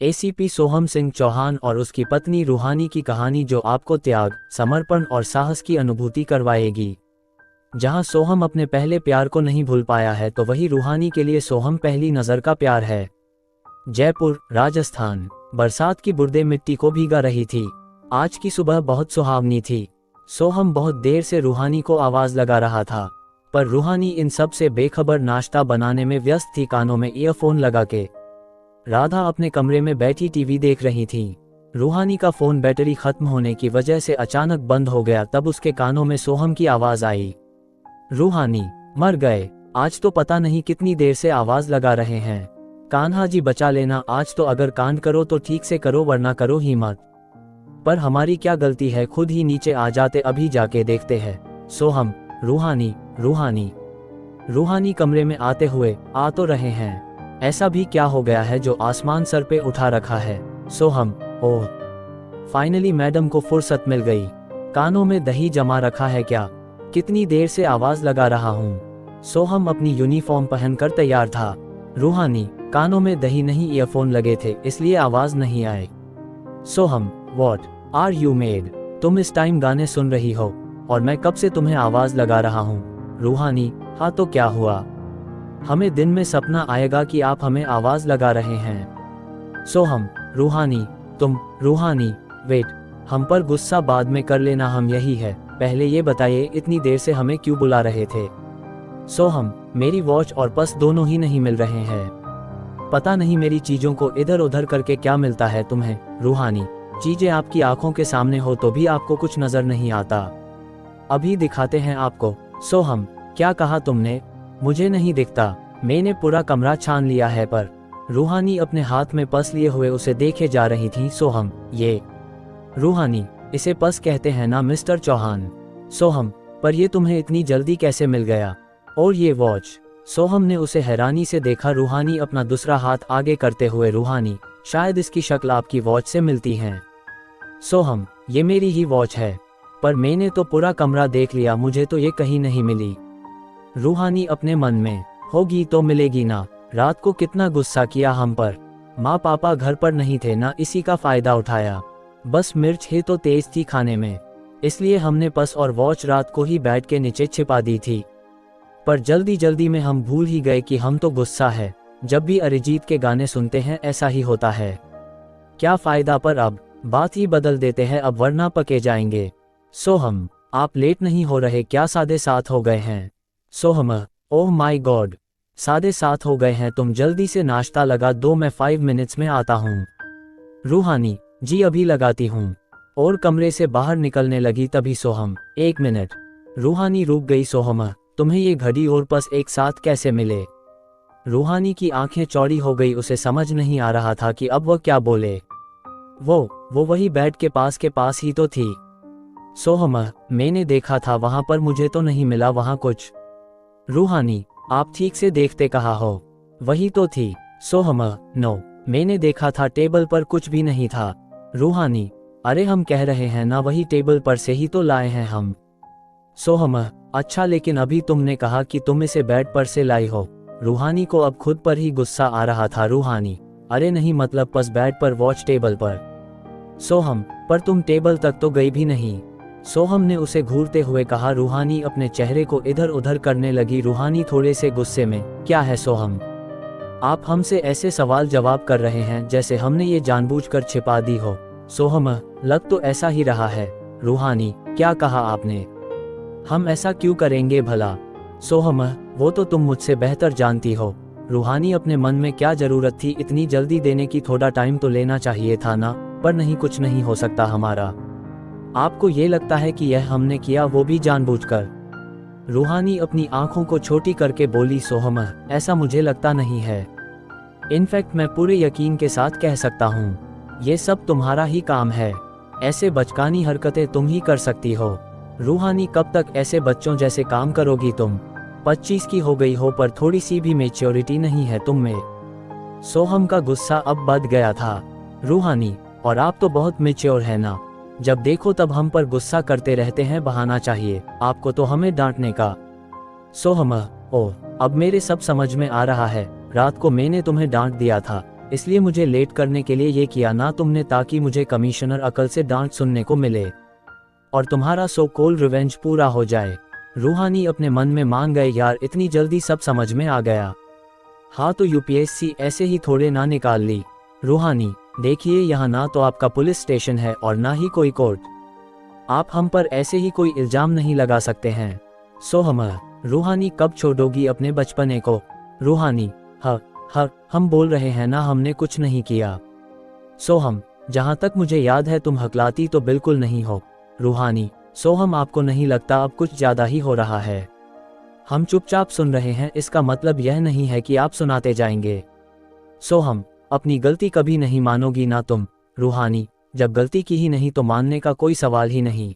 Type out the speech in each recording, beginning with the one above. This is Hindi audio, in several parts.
एसीपी सोहम सिंह चौहान और उसकी पत्नी रूहानी की कहानी जो आपको त्याग, समर्पण और साहस की अनुभूति करवाएगी। जहां सोहम अपने पहले प्यार को नहीं भूल पाया है तो वही रूहानी के लिए सोहम पहली नज़र का प्यार है। जयपुर, राजस्थान। बरसात की बूंदें मिट्टी को भीगा रही थी। आज की सुबह बहुत सुहावनी थी। सोहम बहुत देर से रूहानी को आवाज़ लगा रहा था, पर रूहानी इन सब से बेखबर नाश्ता बनाने में व्यस्त थी, कानों में ईयरफोन लगा के। राधा अपने कमरे में बैठी टीवी देख रही थी। रूहानी का फोन बैटरी खत्म होने की वजह से अचानक बंद हो गया। तब उसके कानों में सोहम की आवाज आई, रूहानी मर गए। आज तो पता नहीं कितनी देर से आवाज लगा रहे हैं। कान्हा जी बचा लेना, आज तो अगर कांड करो तो ठीक से करो वरना करो ही मत। पर हमारी क्या गलती है, खुद ही नीचे आ जाते, अभी जाके देखते हैं। सोहम, रूहानी रूहानी रूहानी कमरे में आते हुए, आ तो रहे हैं। ऐसा भी क्या हो गया है जो आसमान सर पे उठा रखा है। सोहम, ओह फाइनली मैडम को फुर्सत मिल गई। कानों में दही जमा रखा है क्या? कितनी देर से आवाज लगा रहा हूँ। सोहम अपनी यूनिफॉर्म पहनकर तैयार था। रूहानी, कानों में दही नहीं, ईयरफोन लगे थे इसलिए आवाज नहीं आए। सोहम, व्हाट आर यू मेड? तुम इस टाइम गाने सुन रही हो और मैं कब से तुम्हें आवाज लगा रहा हूँ। रूहानी, हाँ तो क्या हुआ? हमें दिन में सपना आएगा कि आप हमें आवाज लगा रहे हैं। सोहम, रूहानी, तुम। रूहानी, वेट, हम पर गुस्सा बाद में कर लेना, हम यही है। पहले ये बताइए इतनी देर से हमें क्यों बुला रहे थे? सोहम, मेरी वॉच और पर्स दोनों ही नहीं मिल रहे हैं। पता नहीं मेरी चीजों को इधर उधर करके क्या मिलता है तुम्हें। रूहानी, चीजें आपकी आंखों के सामने हो तो भी आपको कुछ नजर नहीं आता। अभी दिखाते हैं आपको। सोहम, क्या कहा तुमने? मुझे नहीं दिखता, मैंने पूरा कमरा छान लिया है। पर रूहानी अपने हाथ में पर्स लिए हुए उसे देखे जा रही थी। सोहम, ये। रूहानी, इसे पर्स कहते हैं ना मिस्टर चौहान। सोहम, पर ये तुम्हें इतनी जल्दी कैसे मिल गया? और ये वॉच? सोहम ने उसे हैरानी से देखा। रूहानी अपना दूसरा हाथ आगे करते हुए, रूहानी, शायद इसकी शक्ल आपकी वॉच से मिलती है। सोहम, ये मेरी ही वॉच है, पर मैंने तो पूरा कमरा देख लिया, मुझे तो ये कहीं नहीं मिली। रूहानी अपने मन में, होगी तो मिलेगी ना। रात को कितना गुस्सा किया हम पर। माँ पापा घर पर नहीं थे ना, इसी का फायदा उठाया। बस मिर्च ही तो तेज थी खाने में, इसलिए हमने पर्स और वॉच रात को ही बेड के नीचे छिपा दी थी। पर जल्दी जल्दी में हम भूल ही गए कि हम तो गुस्सा है। जब भी अरिजीत के गाने सुनते हैं ऐसा ही होता है। क्या फायदा, पर अब बात ही बदल देते हैं अब, वरना पके जाएंगे। सोहम, आप लेट नहीं हो रहे क्या? 7:30 हो गए हैं। सोहम, ओह माई गॉड, 7:30 हो गए हैं। तुम जल्दी से नाश्ता लगा दो, मैं 5 मिनट्स में आता हूँ। रूहानी, जी अभी लगाती हूँ। और कमरे से बाहर निकलने लगी तभी सोहम, 1 मिनट। रूहानी रुक गई। सोहम, तुम्हें ये घड़ी और पर्स एक साथ कैसे मिले? रूहानी की आंखें चौड़ी हो गई, उसे समझ नहीं आ रहा था कि अब वह क्या बोले। वो वही बेड के पास ही तो थी। सोहम, मैंने देखा था वहां पर, मुझे तो नहीं मिला वहां कुछ। रूहानी, आप ठीक से देखते कहा हो, वही तो थी। सोहम, नो, मैंने देखा था, टेबल पर कुछ भी नहीं था। रूहानी, अरे हम कह रहे हैं ना, वही टेबल पर से ही तो लाए हैं हम। सोहम, अच्छा, लेकिन अभी तुमने कहा कि तुम इसे बेड पर से लाई हो। रूहानी को अब खुद पर ही गुस्सा आ रहा था। रूहानी, अरे नहीं, मतलब पर्स बेड पर, वॉच टेबल पर। सोहम, पर तुम टेबल तक तो गई भी नहीं। सोहम ने उसे घूरते हुए कहा। रूहानी अपने चेहरे को इधर उधर करने लगी। रूहानी थोड़े से गुस्से में, क्या है सोहम, आप हमसे ऐसे सवाल जवाब कर रहे हैं जैसे हमने ये जानबूझकर छिपा दी हो। सोहम, लग तो ऐसा ही रहा है। रूहानी, क्या कहा आपने? हम ऐसा क्यों करेंगे भला? सोहम, वो तो तुम मुझसे बेहतर जानती हो। रूहानी अपने मन में, क्या जरूरत थी इतनी जल्दी देने की, थोड़ा टाइम तो लेना चाहिए था ना। पर नहीं, कुछ नहीं हो सकता हमारा। आपको ये लगता है कि यह हमने किया, वो भी जानबूझकर? रूहानी अपनी आंखों को छोटी करके बोली। सोहम, ऐसा मुझे लगता नहीं है। इनफैक्ट मैं पूरे यकीन के साथ कह सकता हूँ ये सब तुम्हारा ही काम है। ऐसे बचकानी हरकतें तुम ही कर सकती हो। रूहानी, कब तक ऐसे बच्चों जैसे काम करोगी तुम? 25 की हो गई हो पर थोड़ी सी भी मैच्योरिटी नहीं है तुम में। सोहम का गुस्सा अब बढ़ गया था। रूहानी, और आप तो बहुत मैच्योर है ना, जब देखो तब हम पर गुस्सा करते रहते हैं, बहाना चाहिए आपको तो हमें डांटने का। सोहम, ओह अब मेरे सब समझ में आ रहा है, रात को मैंने तुम्हें डांट दिया था, इसलिए मुझे लेट करने के लिए ये किया ना तुमने, ताकि मुझे कमिश्नर अकल से डांट सुनने को मिले और तुम्हारा सो कॉल्ड रिवेंज पूरा हो जाए। रूहानी अपने मन में मान गए, यार इतनी जल्दी सब समझ में आ गया। हाँ तो यूपीएससी ऐसे ही थोड़े ना निकाल ली। रूहानी, देखिए यहाँ ना तो आपका पुलिस स्टेशन है और ना ही कोई कोर्ट, आप हम पर ऐसे ही कोई इल्जाम नहीं लगा सकते हैं। सोहम, रूहानी कब छोड़ोगी अपने बचपने को? रूहानी, हम बोल रहे हैं ना हमने कुछ नहीं किया। सोहम, जहाँ तक मुझे याद है तुम हकलाती तो बिल्कुल नहीं हो। रूहानी, सोहम आपको नहीं लगता अब कुछ ज़्यादा ही हो रहा है? हम चुपचाप सुन रहे हैं, इसका मतलब यह नहीं है कि आप सुनाते जाएंगे। सोहम, अपनी गलती कभी नहीं मानोगी ना तुम। रूहानी, जब गलती की ही नहीं तो मानने का कोई सवाल ही नहीं।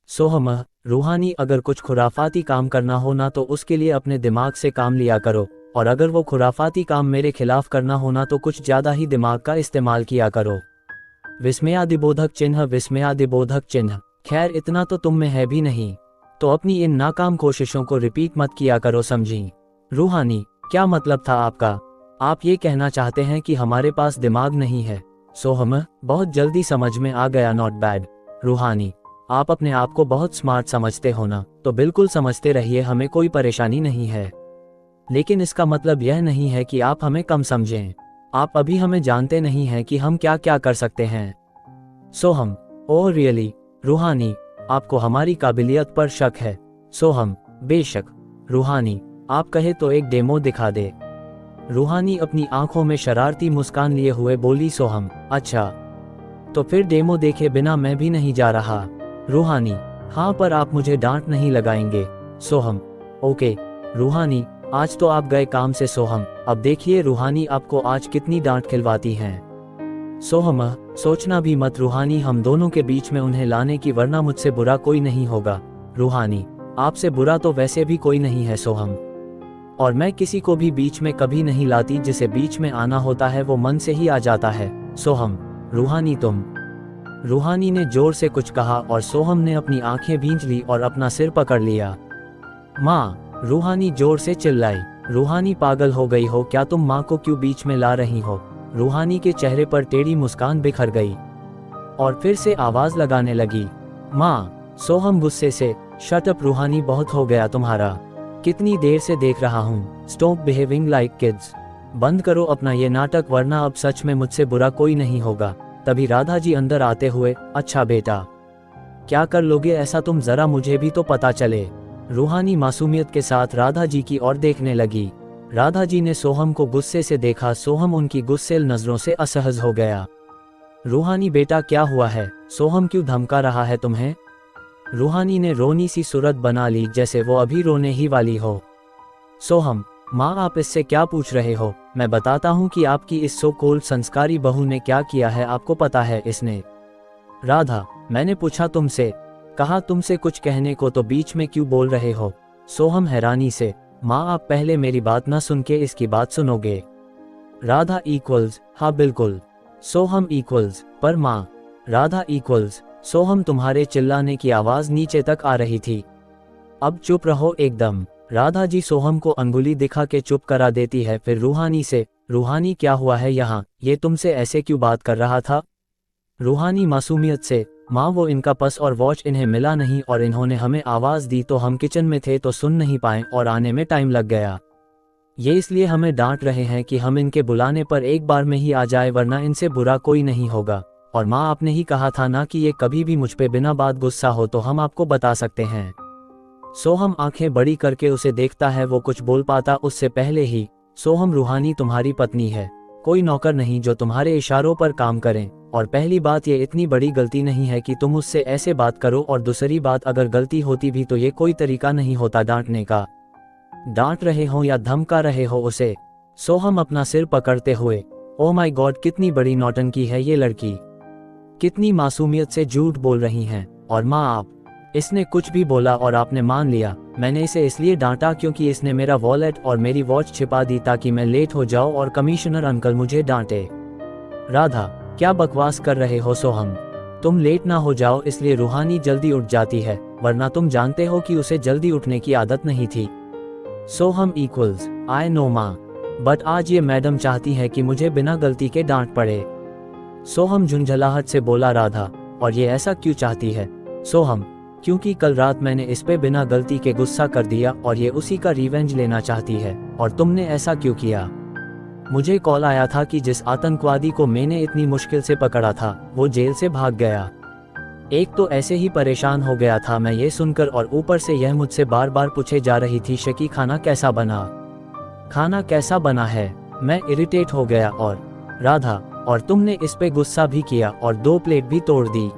सोहम, रूहानी अगर कुछ खुराफाती काम करना हो ना तो उसके लिए अपने दिमाग से काम लिया करो, और अगर वो खुराफाती काम मेरे खिलाफ करना होना तो कुछ ज़्यादा ही दिमाग का इस्तेमाल किया करो। विस्मयादिबोधक चिन्ह, विस्मयादिबोधक चिन्ह। खैर इतना तो तुम में है भी नहीं, तो अपनी इन नाकाम कोशिशों को रिपीट मत किया करो, समझी? रूहानी, क्या मतलब था आपका? आप ये कहना चाहते हैं कि हमारे पास दिमाग नहीं है? सोहम, बहुत जल्दी समझ में आ गया, नॉट बैड। रूहानी, आप अपने आप को बहुत स्मार्ट समझते हो ना, तो बिल्कुल समझते रहिए, हमें कोई परेशानी नहीं है। लेकिन इसका मतलब यह नहीं है कि आप हमें कम समझें। आप अभी हमें जानते नहीं हैं कि हम क्या क्या कर सकते हैं। सोहम, ओह रियली? रूहानी, आपको हमारी काबिलियत पर शक है? सोहम, बेशक। रूहानी, आप कहे तो एक डेमो दिखा दे। रूहानी अपनी आंखों में शरारती मुस्कान लिए हुए बोली। सोहम, अच्छा तो फिर डेमो देखे बिना मैं भी नहीं जा रहा। रूहानी, हाँ पर आप मुझे डांट नहीं लगाएंगे। सोहम, ओके। रूहानी, आज तो आप गए काम से सोहम, अब देखिए रूहानी आपको आज कितनी डांट खिलवाती हैं। सोहम, सोचना भी मत रूहानी, हम दोनों के बीच में उन्हें लाने की, वरना मुझसे बुरा कोई नहीं होगा। रूहानी, आपसे बुरा तो वैसे भी कोई नहीं है सोहम, और मैं किसी को भी बीच में कभी नहीं लाती, जिसे बीच में आना होता है वो मन से ही आ जाता है। सोहम, रूहानी तुम। रूहानी ने जोर से कुछ कहा और सोहम ने अपनी आंखें भींच ली और अपना सिर पकड़ लिया। माँ! रूहानी जोर से चिल्लाई। रूहानी, पागल हो गई हो क्या तुम? माँ को क्यों बीच में ला रही हो? रूहानी के चेहरे पर टेढ़ी मुस्कान बिखर गई और फिर से आवाज लगाने लगी, माँ! सोहम गुस्से से, शट अप रूहानी, बहुत हो गया तुम्हारा, कितनी देर से देख रहा हूँ। Stop behaving like kids. बंद करो अपना ये नाटक, वरना अब सच में मुझसे बुरा कोई नहीं होगा। तभी राधा जी अंदर आते हुए, अच्छा बेटा, क्या कर लोगे ऐसा तुम? जरा मुझे भी तो पता चले। रूहानी मासूमियत के साथ राधा जी की ओर देखने लगी। राधा जी ने सोहम को गुस्से से देखा। सोहम उनकी गुस्सेल नजरों से असहज हो गया। रूहानी, बेटा क्या हुआ है? सोहम क्यों धमका रहा है तुम्हें? रूहानी ने रोनी सी सूरत बना ली, जैसे वो अभी रोने ही वाली हो। सोहम, माँ आप इससे क्या पूछ रहे हो? मैं बताता हूँ कि आपकी इस सो कॉल्ड संस्कारी बहू ने क्या किया है, आपको पता है इसने? राधा, मैंने पूछा तुमसे, कहा तुमसे कुछ कहने को, तो बीच में क्यों बोल रहे हो? सोहम हैरानी से, माँ आप पहले मेरी बात ना सुन के इसकी बात सुनोगे? राधा इक्वल्स, हाँ बिल्कुल। सोहम इक्वल्स, पर माँ। राधा इक्वल्स, सोहम तुम्हारे चिल्लाने की आवाज नीचे तक आ रही थी। अब चुप रहो एकदम। राधा जी सोहम को अंगुली दिखा के चुप करा देती है, फिर रूहानी से, रूहानी क्या हुआ है यहाँ, ये तुमसे ऐसे क्यों बात कर रहा था? रूहानी मासूमियत से, माँ वो इनका पर्स और वॉच इन्हें मिला नहीं और इन्होंने हमें आवाज दी तो हम किचन में थे तो सुन नहीं पाए और आने में टाइम लग गया। ये इसलिए हमें डांट रहे हैं कि हम इनके बुलाने पर एक बार में ही आ जाए, वरना इनसे बुरा कोई नहीं होगा। और माँ आपने ही कहा था ना कि ये कभी भी मुझ पे बिना बात गुस्सा हो तो हम आपको बता सकते हैं। सोहम आंखें बड़ी करके उसे देखता है, वो कुछ बोल पाता उससे पहले ही, सोहम रूहानी तुम्हारी पत्नी है, कोई नौकर नहीं जो तुम्हारे इशारों पर काम करें। और पहली बात ये इतनी बड़ी गलती नहीं है कि तुम उससे ऐसे बात करो, और दूसरी बात अगर गलती होती भी तो ये कोई तरीका नहीं होता डांटने का। डांट रहे हो या धमका रहे हो उसे? सोहम अपना सिर पकड़ते हुए, ओह माय गॉड कितनी बड़ी नौटंकी है ये लड़की, कितनी मासूमियत से झूठ बोल रही हैं। और माँ आप, इसने कुछ भी बोला और आपने मान लिया। मैंने इसे इसलिए डांटा क्योंकि इसने मेरा वॉलेट और मेरी वॉच छिपा दी ताकि मैं लेट हो जाऊं और कमिश्नर अंकल मुझे डांटे। राधा, क्या बकवास कर रहे हो सोहम? तुम लेट ना हो जाओ इसलिए रूहानी जल्दी उठ जाती है, वरना तुम जानते हो कि उसे जल्दी उठने की आदत नहीं थी। सोहम इक्वल्स, आई नो माँ। बट आज ये मैडम चाहती है कि मुझे बिना गलती के डांट पड़े। सोहम झुंझलाहट से बोला राधा, और ये ऐसा क्यों चाहती है? सोहम, क्योंकि कल रात मैंने इस पे बिना गलती के गुस्सा कर दिया और ये उसी का रिवेंज लेना चाहती है। और तुमने ऐसा क्यों किया? मुझे कॉल आया था कि जिस आतंकवादी को मैंने इतनी मुश्किल से पकड़ा था वो जेल से भाग गया। एक तो ऐसे ही परेशान हो गया था मैं ये सुनकर, और ऊपर से यह मुझसे बार बार पूछे जा रही थी शकी खाना कैसा बना, खाना कैसा बना है। मैं इरिटेट हो गया। और राधा, और तुमने इस पे गुस्सा भी किया और 2 प्लेट भी तोड़ दी।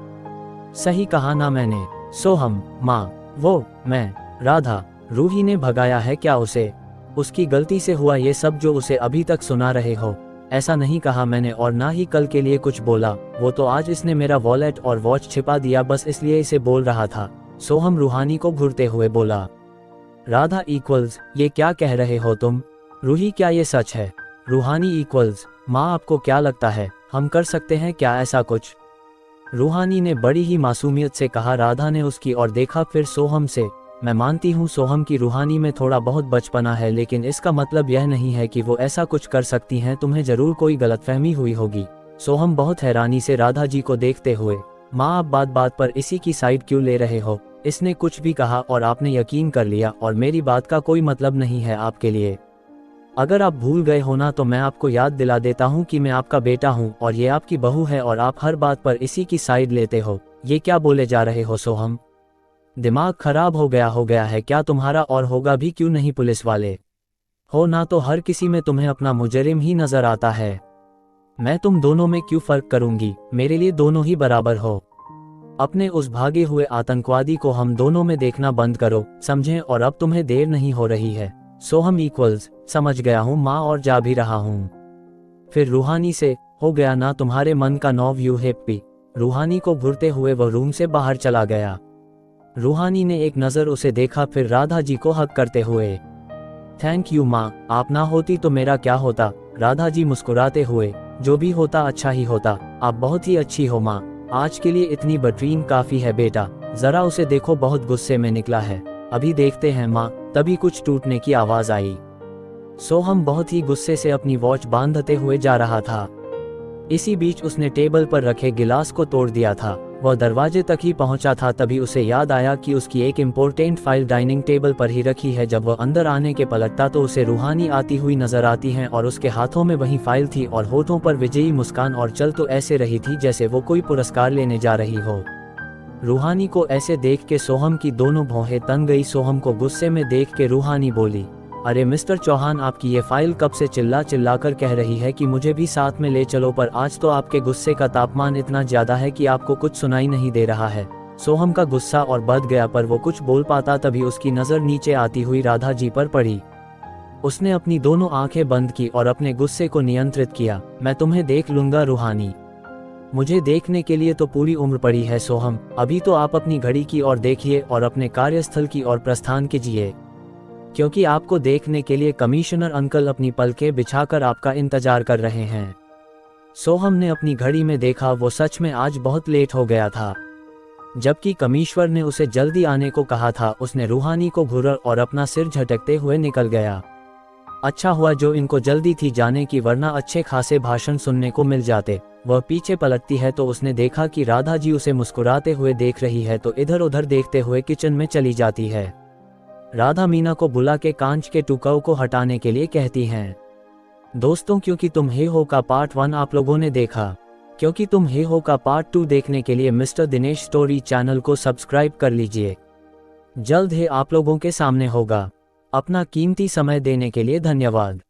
सही कहा ना मैंने? सोहम, माँ, वो मैं। राधा, रूही ने भगाया है क्या उसे? उसकी गलती से हुआ ये सब जो उसे अभी तक सुना रहे हो। ऐसा नहीं कहा मैंने, और ना ही कल के लिए कुछ बोला। वो तो आज इसने मेरा वॉलेट और वॉच छिपा दिया, बस इसलिए इसे बोल रहा था। सोहम रूहानी को घूरते हुए बोला। राधा इक्वल्स, ये क्या कह रहे हो तुम? रूही, क्या ये सच है? रूहानी इक्वल्स, माँ आपको क्या लगता है हम कर सकते हैं क्या ऐसा कुछ? रूहानी ने बड़ी ही मासूमियत से कहा। राधा ने उसकी ओर देखा, फिर सोहम से। मैं मानती हूँ सोहम की रूहानी में थोड़ा बहुत बचपना है, लेकिन इसका मतलब यह नहीं है कि वो ऐसा कुछ कर सकती हैं। तुम्हें जरूर कोई गलतफहमी हुई होगी। सोहम बहुत हैरानी से राधा जी को देखते हुए, माँ आप बात बात पर इसी की साइड क्यों ले रहे हो? इसने कुछ भी कहा और आपने यकीन कर लिया, और मेरी बात का कोई मतलब नहीं है आपके लिए। अगर आप भूल गए हो ना तो मैं आपको याद दिला देता हूँ कि मैं आपका बेटा हूँ और ये आपकी बहू है, और आप हर बात पर इसी की साइड लेते हो। ये क्या बोले जा रहे हो सोहम? दिमाग खराब हो गया है क्या तुम्हारा? और होगा भी क्यों नहीं, पुलिस वाले हो ना तो हर किसी में तुम्हें अपना मुजरिम ही नजर आता है। मैं तुम दोनों में क्यों फर्क करूंगी? मेरे लिए दोनों ही बराबर हो। अपने उस भागे हुए आतंकवादी को हम दोनों में देखना बंद करो, समझे? और अब तुम्हें देर नहीं हो रही है। सोहम इक्वल्स, समझ गया हूँ माँ, और जा भी रहा हूँ। फिर रूहानी से, हो गया ना तुम्हारे मन का नौ व्यू हैप्पी? रूहानी को घूरते हुए वह रूम से बाहर चला गया। रूहानी ने एक नज़र उसे देखा, फिर राधा जी को हक करते हुए, थैंक यू माँ, आप ना होती तो मेरा क्या होता? राधा जी मुस्कुराते हुए, जो भी होता अच्छा ही होता। आप बहुत ही अच्छी हो माँ, आज के लिए इतनी बटरीन काफ़ी है बेटा। ज़रा उसे देखो, बहुत गुस्से में निकला है। अभी देखते हैं माँ। तभी कुछ टूटने की आवाज़ आई। सोहम बहुत ही गुस्से से अपनी वॉच बांधते हुए जा रहा था। इसी बीच उसने टेबल पर रखे गिलास को तोड़ दिया था। वह दरवाजे तक ही पहुंचा था, तभी उसे याद आया कि उसकी एक इम्पोर्टेंट फाइल डाइनिंग टेबल पर ही रखी है। जब वह अंदर आने के पलटता तो उसे रूहानी आती हुई नजर आती हैं, और उसके हाथों में वही फाइल थी और होठों पर विजयी मुस्कान, और चल तो ऐसे रही थी जैसे वो कोई पुरस्कार लेने जा रही हो। रूहानी को ऐसे देख के सोहम की दोनों भौहें तन गई। सोहम को गुस्से में देख के रूहानी बोली, अरे मिस्टर चौहान, आपकी ये फाइल कब से चिल्ला चिल्ला कर कह रही है कि मुझे भी साथ में ले चलो, पर आज तो आपके गुस्से का तापमान इतना ज्यादा है कि आपको कुछ सुनाई नहीं दे रहा है। सोहम का गुस्सा और बढ़ गया, पर वो कुछ बोल पाता तभी उसकी नज़र नीचे आती हुई राधा जी पर पड़ी। उसने अपनी दोनों आंखें बंद की और अपने गुस्से को नियंत्रित किया। मैं तुम्हें देख लूंगा रूहानी, मुझे देखने के लिए तो पूरी उम्र पड़ी है सोहम। अभी तो आप अपनी घड़ी की ओर देखिए और अपने कार्यस्थल की ओर प्रस्थान कीजिए, क्योंकि आपको देखने के लिए कमिश्नर अंकल अपनी पलकें बिछाकर आपका इंतजार कर रहे हैं। सोहम ने अपनी घड़ी में देखा, वो सच में आज बहुत लेट हो गया था। जबकि कमिश्नर ने उसे जल्दी आने को कहा था, उसने रूहानी को घूरा और अपना सिर झटकते हुए निकल गया। अच्छा हुआ जो इनको जल्दी थी जाने की, वरना अच्छे खासे भाषण सुनने को मिल जाते। वह पीछे पलटती है तो उसने देखा कि राधा जी उसे मुस्कुराते हुए देख रही है, तो इधर उधर देखते हुए किचन में चली जाती है। राधा मीना को बुला के कांच के टुकड़ों को हटाने के लिए कहती हैं। दोस्तों, क्योंकि तुम हे हो का पार्ट 1 आप लोगों ने देखा, क्योंकि तुम हे हो का पार्ट 2 देखने के लिए मिस्टर दिनेश स्टोरी चैनल को सब्सक्राइब कर लीजिए। जल्द ही आप लोगों के सामने होगा। अपना कीमती समय देने के लिए धन्यवाद।